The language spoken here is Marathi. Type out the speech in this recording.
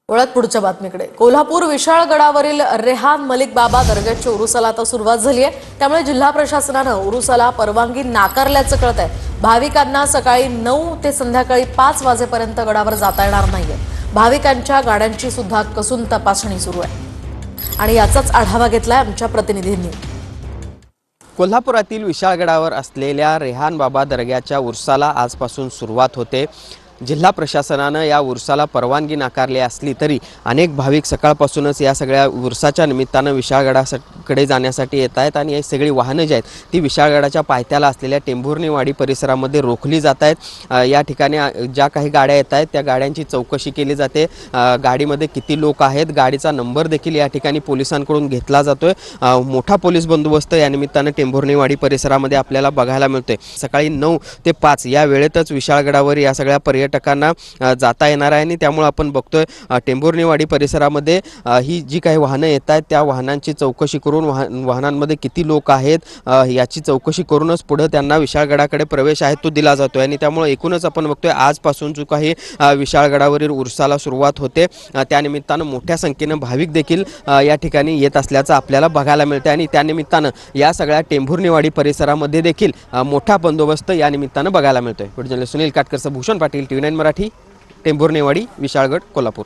वळत पुढच्या बातमीकडे। कोल्हापूर विशाळगडावरील रेहान मलिक बाबा दर्ग्याच्या उरुसाला आता सुरुवात झाली आहे। त्यामुळे जिल्हा प्रशासनाने उरुसाला परवानगी नाकारल्याचं कळतंय। भाविकांना सकाळी 9 ते संध्याकाळी 5 वाजेपर्यंत गडावर जाता येणार नाहीये। भाविकांच्या गाड्यांची सुद्धा कसून तपासणी सुरू आहे आणि याचाच आढावा घेतलाय आमच्या प्रतिनिधींनी। कोल्हापुरातील विशाळगडावर असलेल्या रेहान बाबा दर्ग्याच्या उर्साला आजपासून सुरुवात होते। जिल्हा प्रशासनाने या उर्साला परवानगी नाकारली असली तरी अनेक भाविक सकाळपासूनच या सगळ्या उर्साच्या निमित्ताने विशाळगडाकडे जाण्यासाठी येत आहेत आणि ही सगळी वाहने जी आहेत ती विशाळगडाच्या पायथ्याला असलेल्या टेंभुर्णीवाडी परिसरामध्ये रोखली जात आहेत। या ठिकाणी ज्या काही गाड्या येत आहेत त्या गाड्यांची चौकशी केली जाते। गाडीमध्ये किती लोक आहेत, गाडीचा नंबर देखील या ठिकाणी पोलिसांकडून घेतला जातोय। मोठा पोलीस बंदोबस्त या निमित्ताने टेंभुर्णीवाडी परिसरामध्ये आपल्याला बघायला मिळतोय। सकाळी 9 ते 5 या वेळेतच विशाळगडावर या सगळ्या पर्यटकांना जाता येणार आहे आणि त्यामुळे आपण बघतोय टेंभुर्णीवाडी परिसरामध्ये ही जी काही वाहने येत आहेत त्या वाहनांची चौकशी करून वाहनांमध्ये किती लोक आहेत याची चौकशी करूनच पुढे त्यांना विशाळगडाकडे प्रवेश आहे तो दिला जातोय। आणि त्यामुळे एकूणच आपण बघतोय आजपासून जो काही विशाळगडावरील उर्साला सुरुवात होते त्यानिमित्तानं मोठ्या संख्येने भाविक देखील या ठिकाणी येत असल्याचं आपल्याला बघायला मिळते आणि त्यानिमित्तानं या सगळ्या टेंभुर्णीवाडी परिसरामध्ये देखील मोठा बंदोबस्त या निमित्तानं बघायला मिळतोय। सुनील काटकर, भूषण पाटील, TV9 मराठी, टेंभुर्णीवाडी, विशाळगड, कोल्हापूर।